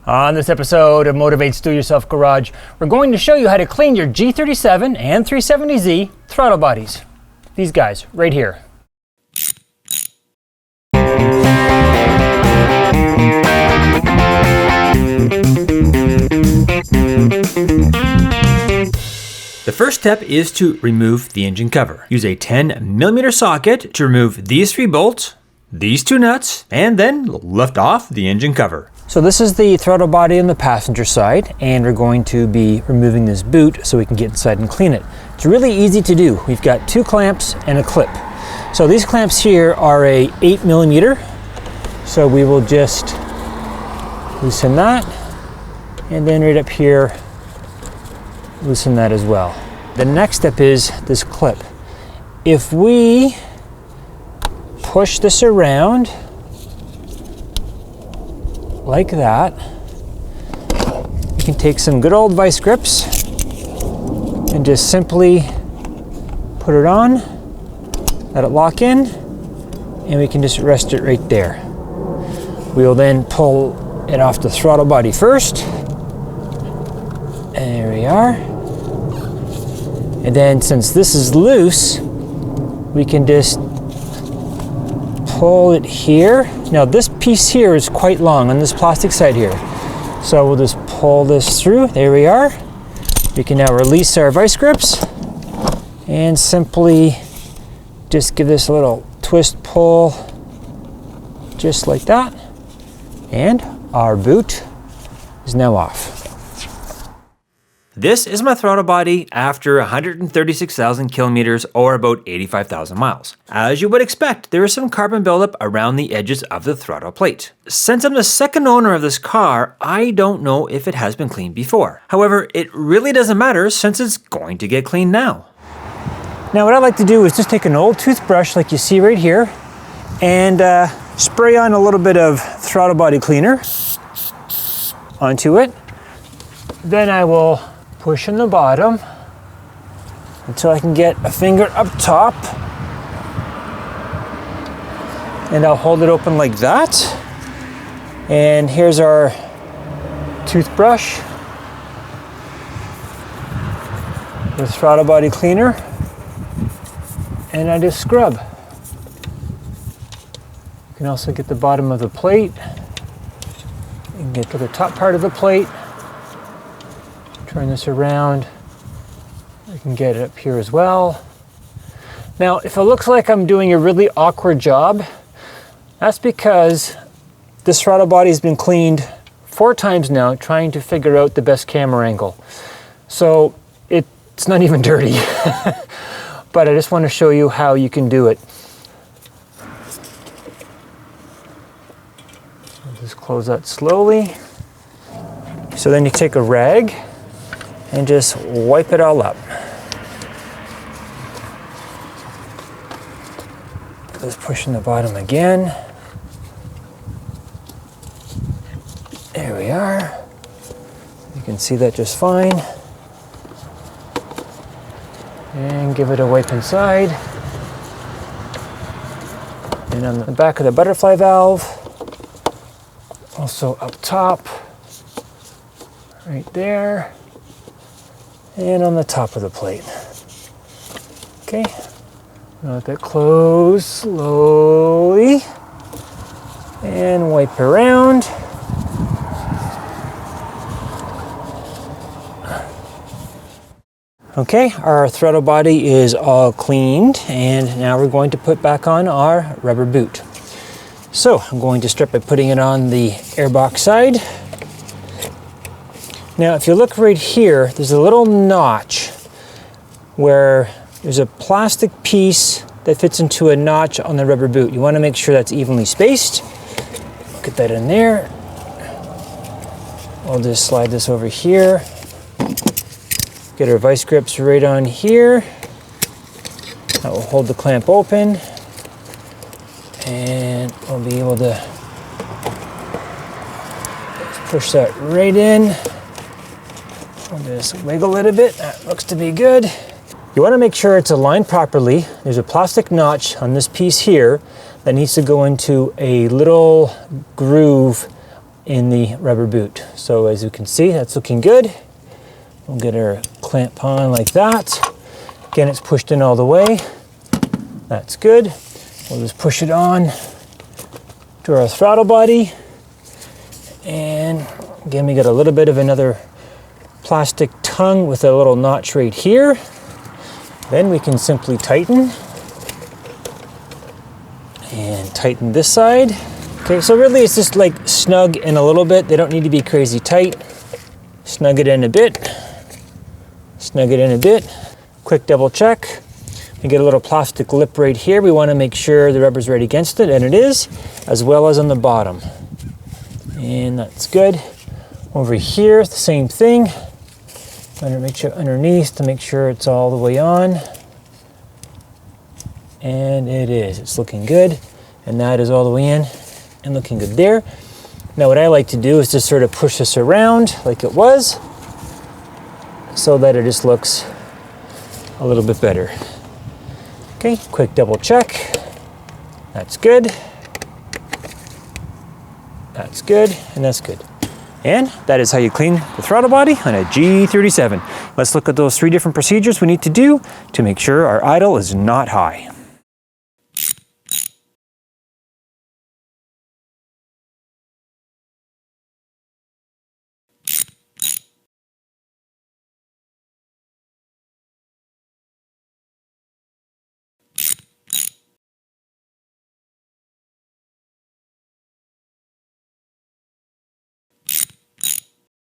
On this episode of Motorvate's Do-Yourself Garage, we're going to show you how to clean your G37 and 370Z throttle bodies. These guys, right here. The first step is to remove the engine cover. Use a 10mm socket to remove these 3 bolts, these 2 nuts, and then lift off the engine cover. So this is the throttle body on the passenger side, and we're going to be removing this boot so we can get inside and clean it. It's really easy to do. We've got 2 clamps and a clip. So these clamps here are a 8mm. So we will just loosen that, and then right up here, loosen that as well. The next step is this clip. If we push this around like that, you can take some good old vice grips and just simply put it on, let it lock in, and we can just rest it right there. We will then pull it off the throttle body first. There we are. And then since this is loose, we can just pull it here. Now this piece here is quite long on this plastic side here. So we'll just pull this through. There we are. We can now release our vice grips and simply just give this a little twist pull just like that. And our boot is now off. This is my throttle body after 136,000 kilometers or about 85,000 miles. As you would expect, there is some carbon buildup around the edges of the throttle plate. Since I'm the second owner of this car, I don't know if it has been cleaned before. However, it really doesn't matter since it's going to get cleaned now. Now what I like to do is just take an old toothbrush like you see right here and spray on a little bit of throttle body cleaner onto it. Then I will push in the bottom until I can get a finger up top, and I'll hold it open like that. And here's our toothbrush with throttle body cleaner, and I just scrub. You can also get the bottom of the plate and get to the top part of the plate. Turn this around, I can get it up here as well. Now, if it looks like I'm doing a really awkward job, that's because this throttle body has been cleaned 4 times now, trying to figure out the best camera angle. So it's not even dirty, but I just want to show you how you can do it. I'll just close that slowly. So then you take a rag and just wipe it all up. Just push in the bottom again. There we are. You can see that just fine. And give it a wipe inside. And on the back of the butterfly valve, also up top, right there. And on the top of the plate. Okay, let that close slowly and wipe around. Okay, our throttle body is all cleaned, and now we're going to put back on our rubber boot. So I'm going to start by putting it on the airbox side. Now, if you look right here, there's a little notch where there's a plastic piece that fits into a notch on the rubber boot. You want to make sure that's evenly spaced. Get that in there. I'll just slide this over here. Get our vice grips right on here. That will hold the clamp open. And we'll be able to push that right in. I'll just wiggle it a bit. That looks to be good. You want to make sure it's aligned properly. There's a plastic notch on this piece here that needs to go into a little groove in the rubber boot. So as you can see, that's looking good. We'll get our clamp on like that. Again, it's pushed in all the way. That's good. We'll just push it on to our throttle body. And again, we got a little bit of another plastic tongue with a little notch right here. Then we can simply tighten. And tighten this side. Okay, so really it's just like snug in a little bit. They don't need to be crazy tight. Snug it in a bit. Snug it in a bit. Quick double check. We get a little plastic lip right here. We want to make sure the rubber's right against it, and it is, as well as on the bottom. And that's good. Over here, the same thing. I'm going to reach out underneath to make sure it's all the way on. And it is. It's looking good. And that is all the way in and looking good there. Now what I like to do is just sort of push this around like it was so that it just looks a little bit better. Okay, quick double check. That's good. That's good, and that's good. And that is how you clean the throttle body on a G37. Let's look at those 3 different procedures we need to do to make sure our idle is not high.